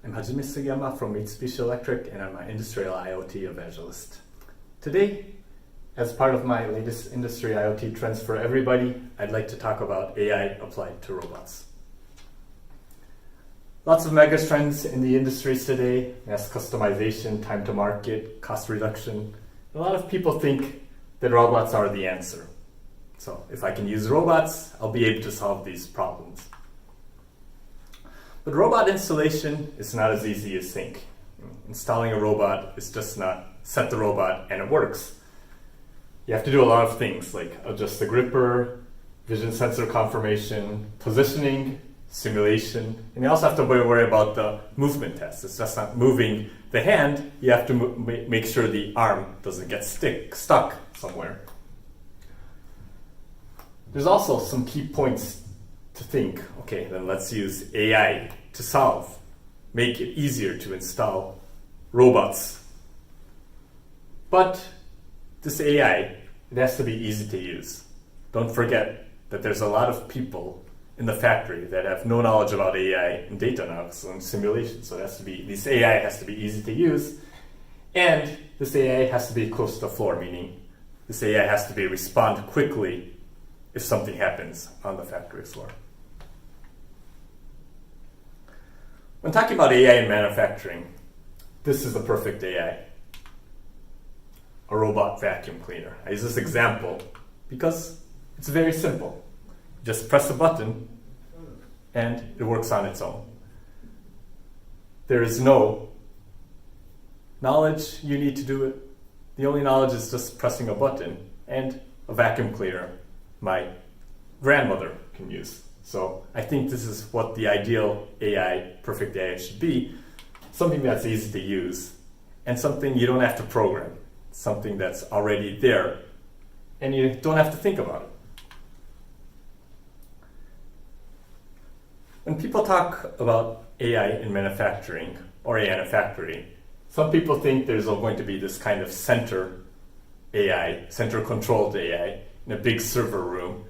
I'm Hajime Sugiyama from Mitsubishi Electric, and I'm an industrial IoT evangelist. Today, as part of my latest industry IoT trends for everybody, I'd like to talk about AI applied to robots. Lots of mega trends in the industries today: mass customization, time to market, cost reduction. A lot of people think that robots are the answer. So if I can use robots, I'll be able to solve these problems. But robot installation is not as easy as think. Installing a robot is just not set the robot and it works. You have to do a lot of things like adjust the gripper, vision sensor confirmation, positioning, simulation, and you also have to worry about the movement test. It's just not moving the hand, you have to make sure the arm doesn't get stuck somewhere. There's also some key points to think, okay, then let's use AI to make it easier to install robots. But this AI, it has to be easy to use. Don't forget that there's a lot of people in the factory that have no knowledge about AI and data analysis and simulation. So this AI has to be easy to use, and this AI has to be close to the floor, meaning this AI has to respond quickly if something happens on the factory floor. When talking about AI in manufacturing, this is the perfect AI. A robot vacuum cleaner. I use this example because it's very simple. Just press a button and it works on its own. There is no knowledge you need to do it. The only knowledge is just pressing a button, and a vacuum cleaner my grandmother can use. So I think this is what the ideal AI, perfect AI should be. Something that's easy to use and something you don't have to program. Something that's already there and you don't have to think about it. When people talk about AI in manufacturing or AI in a factory, some people think there's going to be this kind of center AI, center controlled AI in a big server room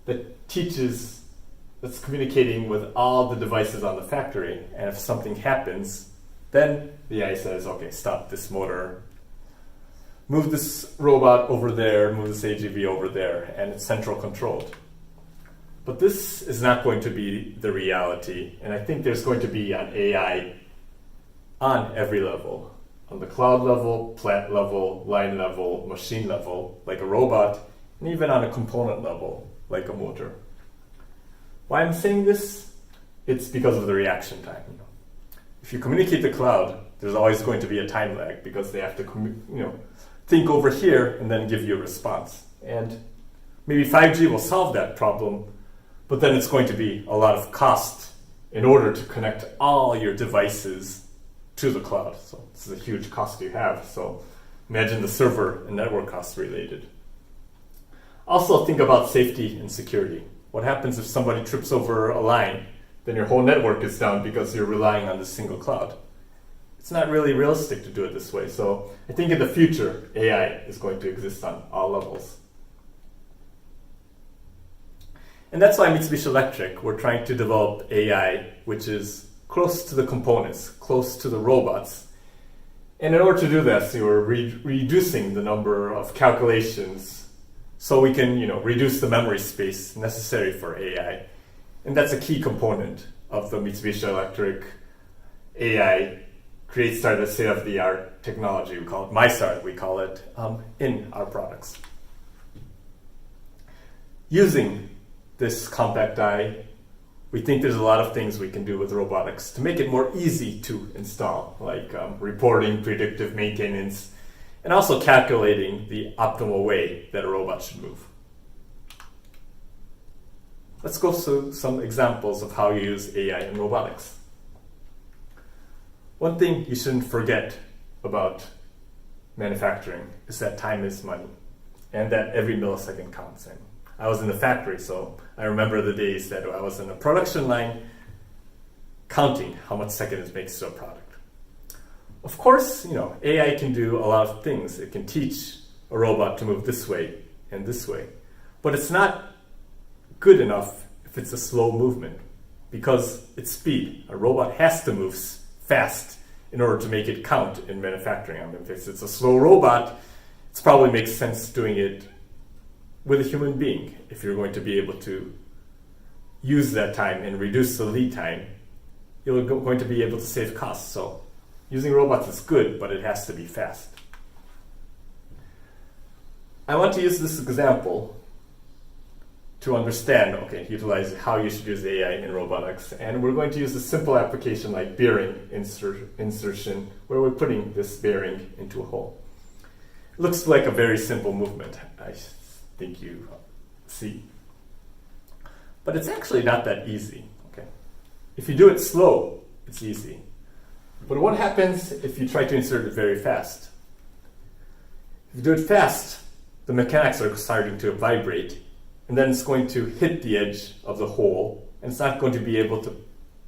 that's communicating with all the devices on the factory, and if something happens, then the AI says, okay, stop this motor, move this robot over there, move this AGV over there, and it's central controlled. But this is not going to be the reality, and I think there's going to be an AI on every level, on the cloud level, plant level, line level, machine level, like a robot, and even on a component level, like a motor. Why I'm saying this? It's because of the reaction time. If you communicate the cloud, there's always going to be a time lag because they have to think over here and then give you a response. And maybe 5G will solve that problem, but then it's going to be a lot of cost in order to connect all your devices to the cloud. So this is a huge cost you have. So imagine the server and network costs related. Also think about safety and security. What happens if somebody trips over a line? Then your whole network is down because you're relying on this single cloud. It's not really realistic to do it this way. So I think in the future, AI is going to exist on all levels. And that's why Mitsubishi Electric, we're trying to develop AI which is close to the components, close to the robots. And in order to do this, we're reducing the number of calculations so we can reduce the memory space necessary for AI. And that's a key component of the Mitsubishi Electric AI create state-of-the-art technology. We call it MyStart, in our products. Using this compact die, we think there's a lot of things we can do with robotics to make it more easy to install, like reporting, predictive maintenance, and also calculating the optimal way that a robot should move. Let's go through some examples of how you use AI in robotics. One thing you shouldn't forget about manufacturing is that time is money, and that every millisecond counts. And I was in the factory, so I remember the days that I was in a production line counting how much seconds it makes to a product. Of course, AI can do a lot of things. It can teach a robot to move this way and this way, but it's not good enough if it's a slow movement because it's speed. A robot has to move fast in order to make it count in manufacturing. I mean, if it's a slow robot, it probably makes sense doing it with a human being. If you're going to be able to use that time and reduce the lead time, you're going to be able to save costs. So using robots is good, but it has to be fast. I want to use this example to understand, utilize how you should use AI in robotics. And we're going to use a simple application like bearing insertion, where we're putting this bearing into a hole. It looks like a very simple movement, I think you see. But it's actually not that easy. Okay? If you do it slow, it's easy. But what happens if you try to insert it very fast? If you do it fast, the mechanics are starting to vibrate, and then it's going to hit the edge of the hole, and it's not going to be able to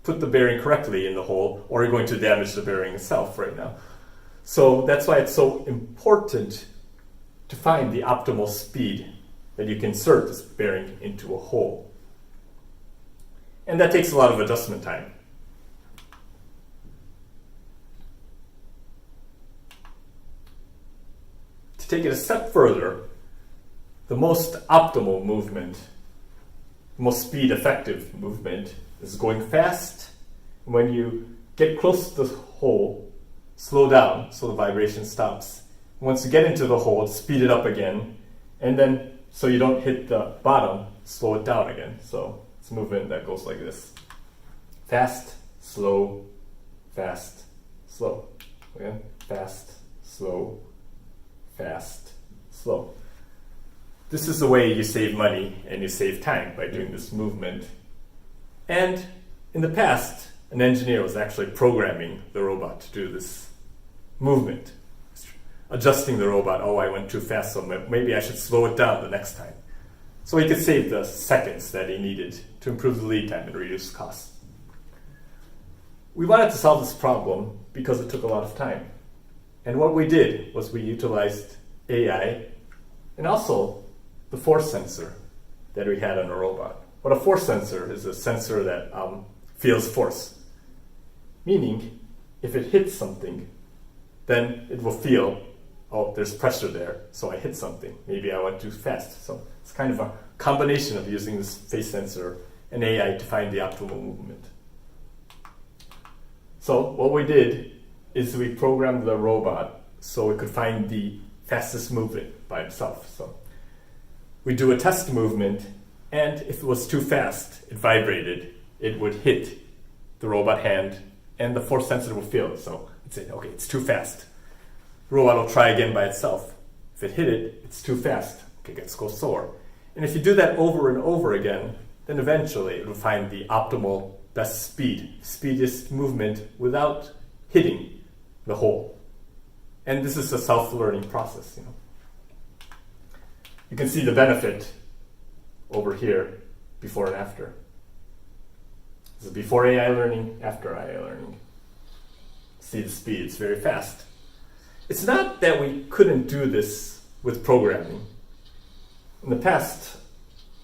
put the bearing correctly in the hole, or you're going to damage the bearing itself right now. So that's why it's so important to find the optimal speed that you can insert this bearing into a hole. And that takes a lot of adjustment time. To take it a step further, the most optimal movement, the most speed effective movement is going fast. When you get close to the hole, slow down so the vibration stops. Once you get into the hole, speed it up again, and then so you don't hit the bottom, slow it down again. So it's a movement that goes like this. Fast, slow, fast, slow. Again, fast, slow, fast, slow. This is the way you save money and you save time by doing this movement. And in the past, an engineer was actually programming the robot to do this movement, adjusting the robot. Oh, I went too fast, so maybe I should slow it down the next time. So he could save the seconds that he needed to improve the lead time and reduce costs. We wanted to solve this problem because it took a lot of time. And what we did was we utilized AI and also the force sensor that we had on a robot. What a force sensor is a sensor that feels force. Meaning, if it hits something, then it will feel, oh, there's pressure there, so I hit something. Maybe I went too fast. So it's kind of a combination of using this face sensor and AI to find the optimal movement. So what we did is we programmed the robot so it could find the fastest movement by itself. So we do a test movement, and if it was too fast, it vibrated, it would hit the robot hand, and the force sensor will feel it. So it'd say, okay, it's too fast. The robot will try again by itself. If it hit it, it's too fast. Okay, let's go slower. And if you do that over and over again, then eventually it will find the optimal best speediest movement without hitting the hole. And this is a self-learning process, You can see the benefit over here, before and after. This is before AI learning, after AI learning. See the speed, it's very fast. It's not that we couldn't do this with programming. In the past,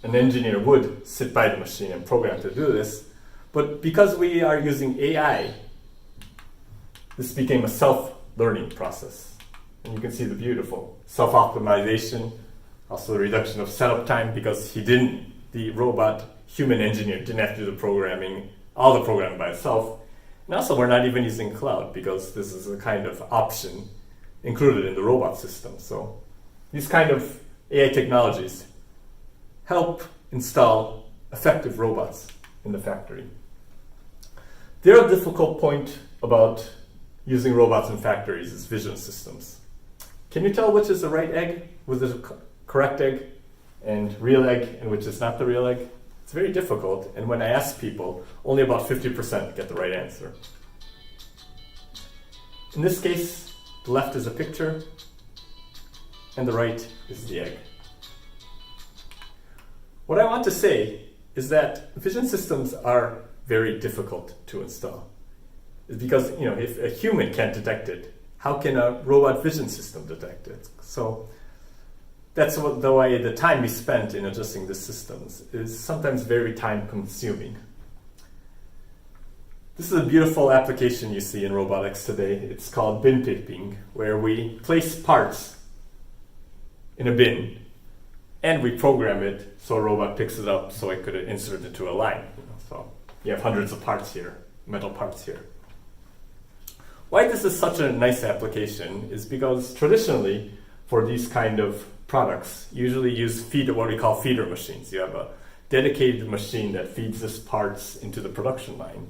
an engineer would sit by the machine and program to do this, but because we are using AI, this became a self-learning process. And you can see the beautiful self-optimization, also the reduction of setup time because the robot, human engineer, didn't have to do the programming, all the programming by itself. And also we're not even using cloud because this is a kind of option included in the robot system. So these kind of AI technologies help install effective robots in the factory. The other difficult point about using robots in factories is vision systems. Can you tell which is the right egg with the correct egg and real egg and which is not the real egg? It's very difficult, and when I ask people, only about 50% get the right answer. In this case, the left is a picture and the right is the egg. What I want to say is that vision systems are very difficult to install. It's because if a human can't detect it, how can a robot vision system detect it? So that's the way the time we spent in adjusting the systems is sometimes very time consuming. This is a beautiful application you see in robotics today. It's called bin picking, where we place parts in a bin and we program it so a robot picks it up so it could insert it into a line. So you have hundreds of parts here, metal parts here. Why this is such a nice application is because traditionally for these kind of products, you usually use what we call feeder machines. You have a dedicated machine that feeds these parts into the production line.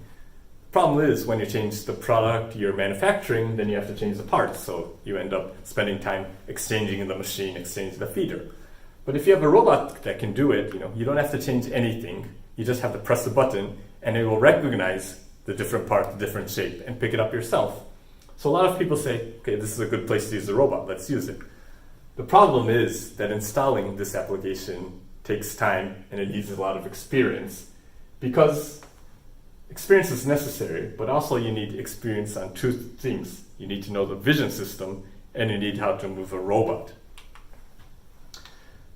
Problem is, when you change the product you're manufacturing, then you have to change the parts, so you end up spending time exchanging in the machine, exchanging the feeder. But if you have a robot that can do it, you don't have to change anything. You just have to press a button, and it will recognize the different part, the different shape, and pick it up yourself. So a lot of people say, okay, this is a good place to use a robot, let's use it. The problem is that installing this application takes time, and it needs a lot of experience, because experience is necessary, but also you need experience on two things. You need to know the vision system, and you need how to move a robot.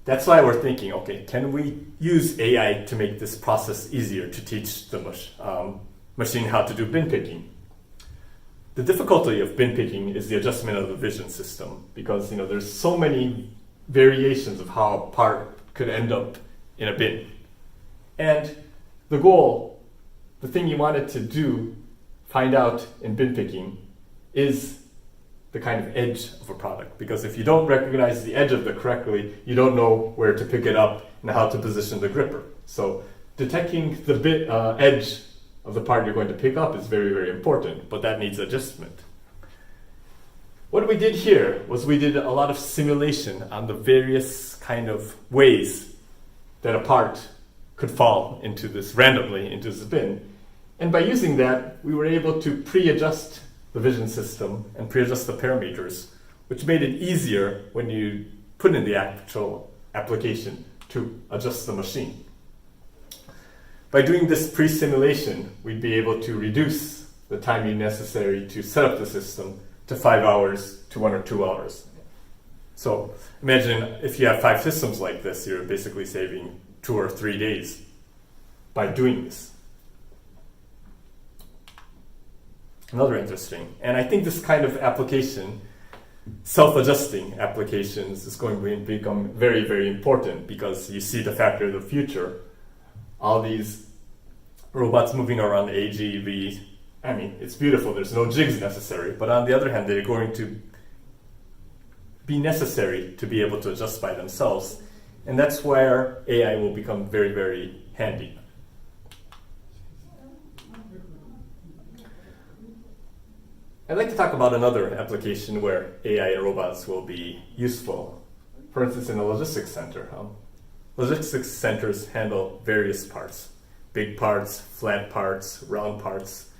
That's why we're thinking, okay, can we use AI to make this process easier to teach the machine how to do bin picking? The difficulty of bin picking is the adjustment of the vision system, because there's so many variations of how a part could end up in a bin. And the thing you wanted to find out in bin picking is the kind of edge of a product. Because if you don't recognize the edge of it correctly, you don't know where to pick it up and how to position the gripper. So detecting the edge of the part you're going to pick up is very, very important, but that needs adjustment. What we did here was we did a lot of simulation on the various kind of ways that a part could fall randomly into this bin. And by using that, we were able to pre-adjust the vision system and pre-adjust the parameters, which made it easier when you put in the actual application to adjust the machine. By doing this pre-simulation, we'd be able to reduce the time necessary to set up the system to 5 hours to 1 or 2 hours. So imagine if you have 5 systems like this, you're basically saving 2 or 3 days by doing this. Another interesting, and I think this kind of application, self-adjusting applications, is going to become very, very important, because you see the factory of the future. All these robots moving around AGV, it's beautiful, there's no jigs necessary, but on the other hand, they're going to be necessary to be able to adjust by themselves, and that's where AI will become very, very handy. I'd like to talk about another application where AI and robots will be useful. For instance, in a logistics center. Logistics centers handle various parts. Big parts, flat parts, round parts.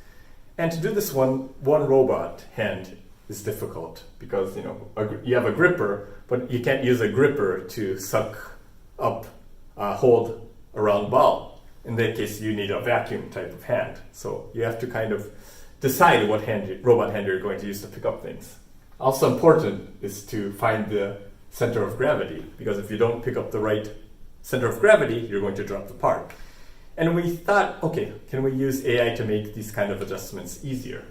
And to do this one robot hand is difficult, because you have a gripper, but you can't use a gripper to suck up, hold a round ball. In that case, you need a vacuum type of hand. So you have to kind of decide what robot hand you're going to use to pick up things. Also important is to find the center of gravity, because if you don't pick up the right center of gravity, you're going to drop the part. And we thought, okay, can we use AI to make these kind of adjustments easier?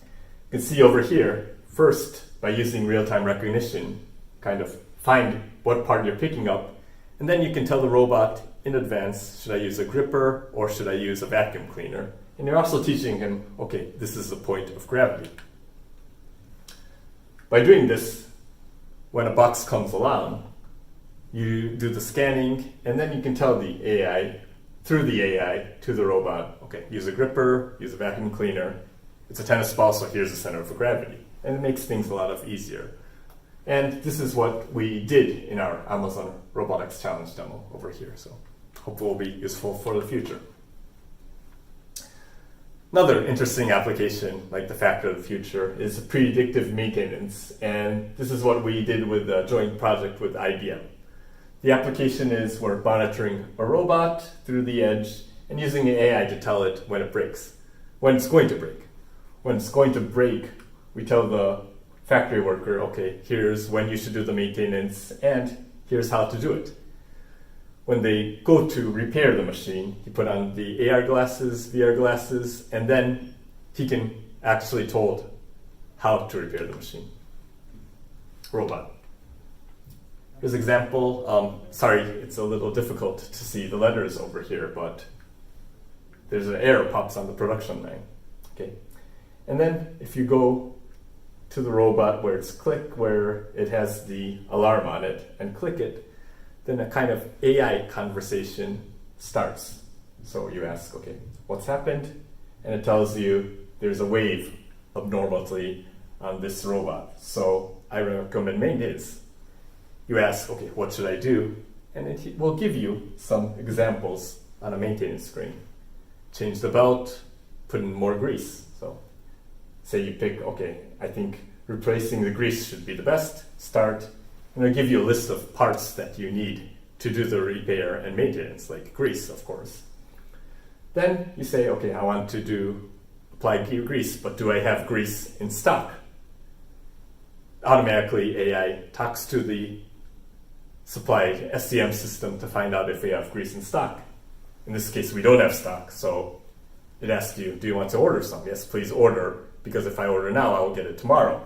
You can see over here, first, by using real-time recognition, kind of find what part you're picking up, and then you can tell the robot in advance, should I use a gripper or should I use a vacuum cleaner? And you're also teaching him, okay, this is the point of gravity. By doing this, when a box comes along, you do the scanning, and then you can tell the AI, through the AI, to the robot, okay, use a gripper, use a vacuum cleaner. It's a tennis ball, so here's the center of gravity. And it makes things a lot easier. And this is what we did in our Amazon Robotics Challenge demo over here. So hopefully it will be useful for the future. Another interesting application, like the factory of the future, is predictive maintenance. And this is what we did with a joint project with IBM. The application is we're monitoring a robot through the edge and using the AI to tell it when it breaks, when it's going to break. When it's going to break, we tell the factory worker, okay, here's when you should do the maintenance and here's how to do it. when they go to repair the machine, he put on the AR glasses, VR glasses, and then he can actually told how to repair the machine. Robot. Here's an example. Sorry, it's a little difficult to see the letters over here, but there's an error pops on the production line. Okay, and then if you go to the robot where it's click, where it has the alarm on it, and click it, then a kind of AI conversation starts. So you ask, okay, what's happened? And it tells you there's a wave abnormality on this robot. So I recommend maintenance. You ask, okay, what should I do? And it will give you some examples on a maintenance screen. Change the belt, put in more grease. So say you pick, okay, I think replacing the grease should be the best. Start, and it'll give you a list of parts that you need to do the repair and maintenance, like grease, of course. Then you say, okay, I want to apply grease, but do I have grease in stock? Automatically, AI talks to the supplied SCM system to find out if we have grease in stock. In this case, we don't have stock, so it asks you, do you want to order some? Yes, please order, because if I order now, I will get it tomorrow.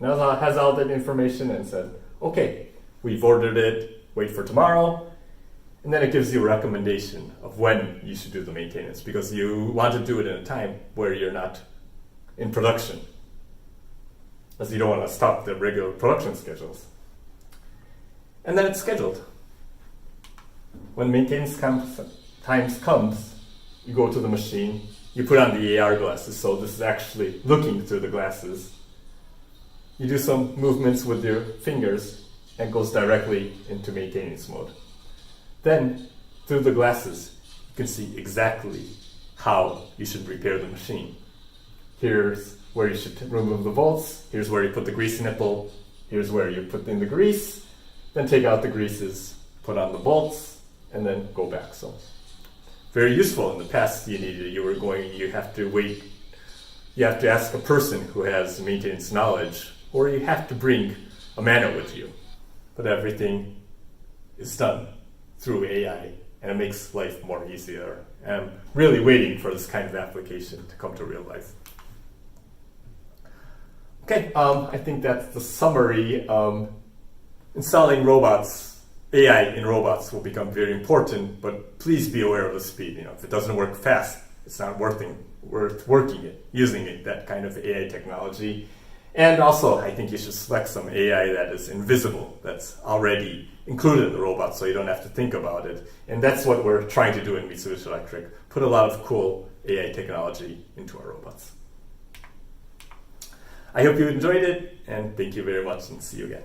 Now it has all that information and said, okay, we've ordered it, wait for tomorrow, and then it gives you a recommendation of when you should do the maintenance, because you want to do it in a time where you're not in production, as you don't want to stop the regular production schedules. And then it's scheduled. When maintenance times comes, you go to the machine, you put on the AR glasses, so this is actually looking through the glasses. You do some movements with your fingers and goes directly into maintenance mode. Then, through the glasses, you can see exactly how you should repair the machine. Here's where you should remove the bolts, here's where you put the grease nipple, here's where you put in the grease, then take out the greases, put on the bolts, and then go back. So, very useful. In the past, you have to wait, you have to ask a person who has maintenance knowledge, or you have to bring a manual with you. But everything is done through AI, and it makes life more easier. And I'm really waiting for this kind of application to come to real life. Okay, I think that's the summary. Installing robots, AI in robots will become very important, but please be aware of the speed. If it doesn't work fast, it's not worth using it, that kind of AI technology. And also, I think you should select some AI that is invisible, that's already included in the robot, so you don't have to think about it. And that's what we're trying to do in Mitsubishi Electric, put a lot of cool AI technology into our robots. I hope you enjoyed it, and thank you very much, and see you again.